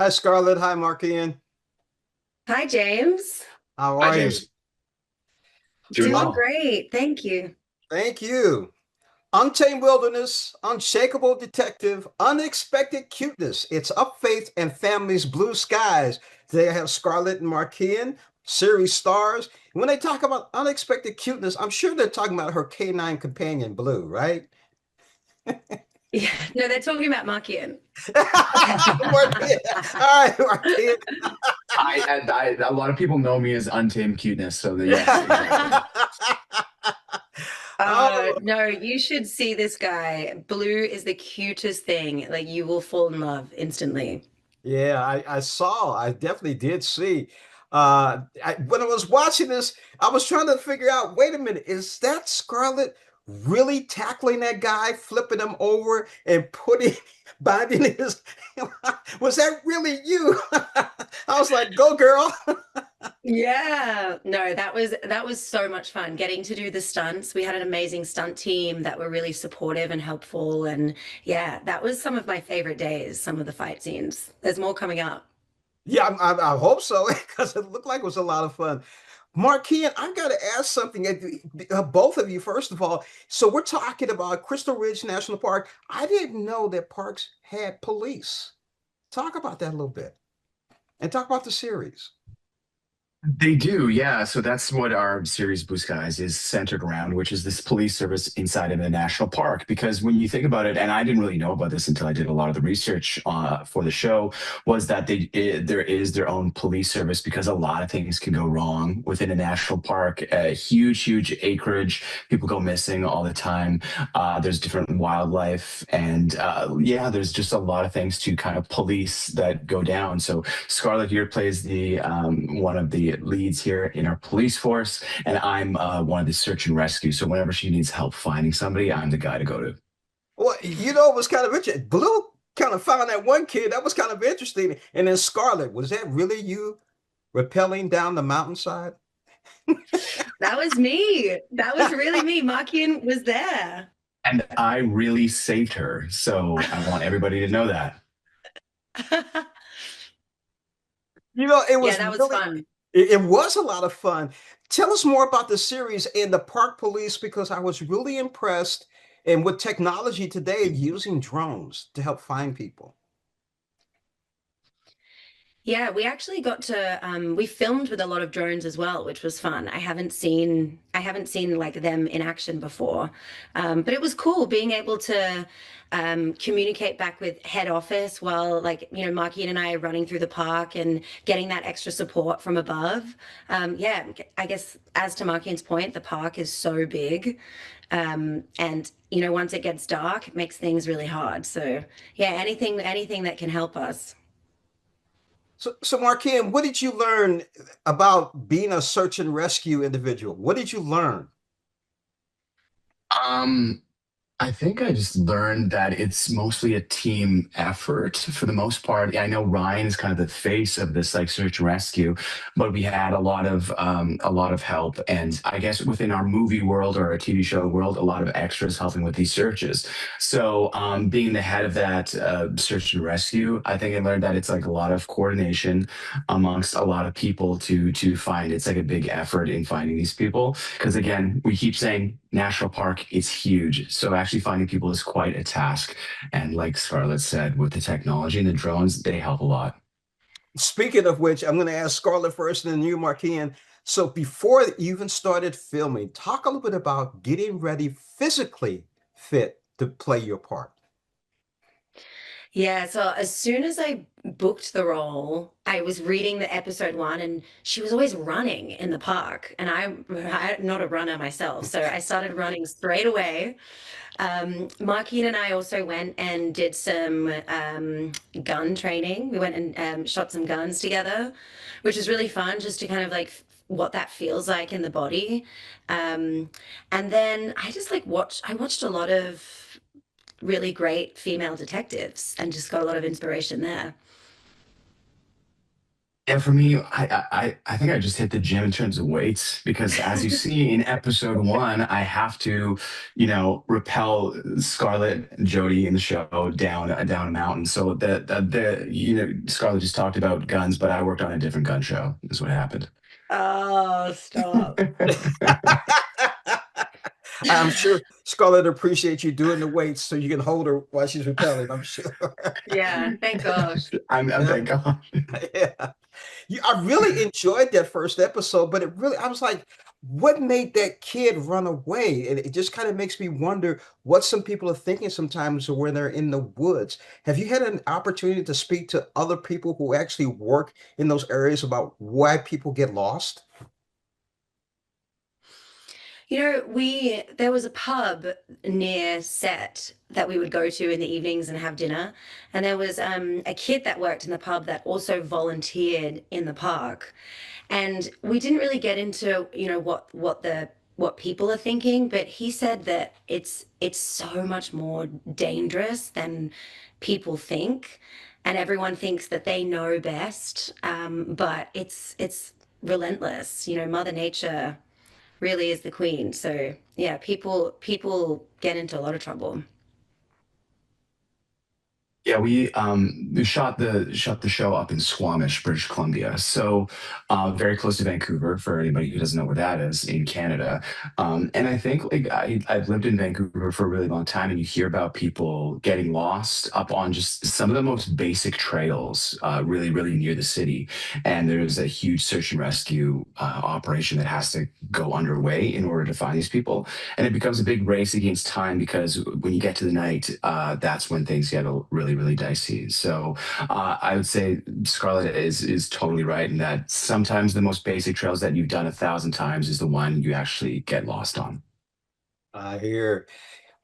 Hi, Scarlet. Hi, Markian. Hi, James. How Hi, are you? James. Doing Doing well. great. Thank you. Thank you. Untamed Wilderness, Unshakable Detective, Unexpected Cuteness. It's Up Faith and Family's Blue Skies. They have Scarlet and Markian, series stars. When they talk about unexpected cuteness, I'm sure they're talking about her canine companion, Blue, right? Yeah, no, they're talking about Markian. Markian. All right, Markian. A lot of people know me as Untamed Cuteness, so yes, exactly. Oh, No, you should see this guy. Blue is the cutest thing. Like you will fall in love instantly. yeah, I definitely did see. When I was watching this, I was trying to figure out, wait a minute, is that Scarlet really tackling that guy, flipping him over and putting, binding his, was that really you? I was like, go girl. Yeah, no, that was so much fun getting to do the stunts. We had an amazing stunt team that were really supportive and helpful. And yeah, that was some of my favorite days, some of the fight scenes. There's more coming up. Yeah, I hope so, because it looked like it was a lot of fun. Markian, I've got to ask something, both of you, first of all. So we're talking about Crystal Ridge National Park. I didn't know that parks had police. Talk about that a little bit and talk about the series. They do, yeah. So that's what our series Blue Skies is centered around, which is this police service inside of the national park. Because when you think about it, and I didn't really know about this until I did a lot of the research for the show, was that there is their own police service because a lot of things can go wrong within a national park. Huge acreage, people go missing all the time. There's different wildlife, and yeah, there's just a lot of things to kind of police that go down. So Scarlet here plays the one of the leads here in our police force, and I'm one of the search and rescue. So whenever she needs help finding somebody, I'm the guy to go to. Well, it was kind of interesting. Blue kind of found that one kid. That was kind of interesting. And then Scarlet, was that really you rappelling down the mountainside? That was me. That was really me. Markian was there. And I really saved her. So I want everybody to know that. It Yeah, was that was really, fun. it was a lot of fun. Tell us more about the series and the park police because I was really impressed. And with technology today, using drones to help find people. Yeah, we actually got to we filmed with a lot of drones as well, which was fun. I haven't seen like them in action before. But it was cool being able to communicate back with head office while like, Markian and I are running through the park and getting that extra support from above. Yeah, I guess as to Markian's point, the park is so big. And once it gets dark, it makes things really hard. So yeah, anything that can help us. So Markian, what did you learn about being a search and rescue individual? What did you learn? Um, I think I just learned that it's mostly a team effort for the most part. I know Ryan is kind of the face of this like search and rescue, but we had a lot of help, and I guess within our movie world or our TV show world, a lot of extras helping with these searches. So being the head of that search and rescue, I think I learned that it's like a lot of coordination amongst a lot of people to find. It's like a big effort in finding these people because again, we keep saying national park is huge. So actually finding people is quite a task. And like Scarlett said, with the technology and the drones, they help a lot. Speaking of which, I'm going to ask Scarlett first and then you, Markian. So before you even started filming, talk a little bit about getting ready physically fit to play your part. Yeah, so as soon as I booked the role, I was reading the episode one, and she was always running in the park. And I'm not a runner myself, so I started running straight away. Markine and I also went and did some gun training. We went and shot some guns together, which is really fun just to kind of like what that feels like in the body. Um, and then I just like I watched a lot of really great female detectives and just got a lot of inspiration there. And for me, I think I just hit the gym in terms of weights because as you see in episode one, I have to, repel Scarlet and Jodi in the show down a mountain. So Scarlet just talked about guns, but I worked on a different gun show, is what happened. Oh, stop. I'm sure Scarlett appreciates you doing the weights so you can hold her while she's repelling, I'm sure. Yeah, thank gosh. I'm Yeah. thank God. Yeah. I really enjoyed that first episode, but I was like, what made that kid run away? And it just kind of makes me wonder what some people are thinking sometimes when they're in the woods. Have you had an opportunity to speak to other people who actually work in those areas about why people get lost? There was a pub near set that we would go to in the evenings and have dinner. And there was a kid that worked in the pub that also volunteered in the park. And we didn't really get into, what people are thinking, but he said that it's so much more dangerous than people think. And everyone thinks that they know best. But it's relentless. Mother Nature really is the queen. So yeah, people get into a lot of trouble. Yeah, we shot the show up in Squamish, British Columbia. So very close to Vancouver for anybody who doesn't know where that is in Canada. And I think like I've lived in Vancouver for a really long time, and you hear about people getting lost up on just some of the most basic trails, really, really near the city. And there's a huge search and rescue operation that has to go underway in order to find these people. And it becomes a big race against time because when you get to the night, that's when things get really, really dicey. So I would say Scarlett is totally right in that sometimes the most basic trails that you've done 1,000 times is the one you actually get lost on. I hear.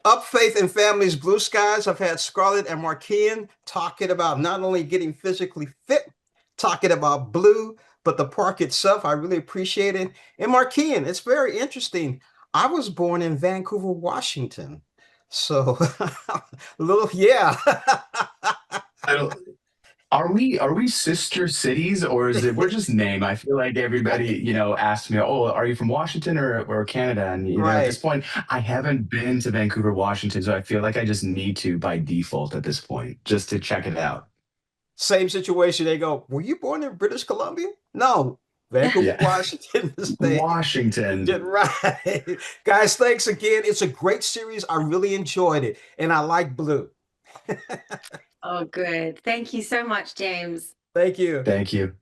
Up Faith and Family's Blue Skies. I've had Scarlett and Markian talking about not only getting physically fit, talking about blue, but the park itself. I really appreciate it. And Markian, it's very interesting. I was born in Vancouver, Washington. So a little, yeah. I don't, are we sister cities or is it we're just name? I feel like everybody, asks me, "Oh, are you from Washington or Canada?" And at this Right. point, I haven't been to Vancouver, Washington, so I feel like I just need to by default at this point, just to check it out. Same situation. They go, were you born in British Columbia? No, Vancouver, Yeah. Washington State. Washington. Did right. Guys, thanks again. It's a great series. I really enjoyed it. And I like blue. Oh, good. Thank you so much, James. Thank you. Thank you.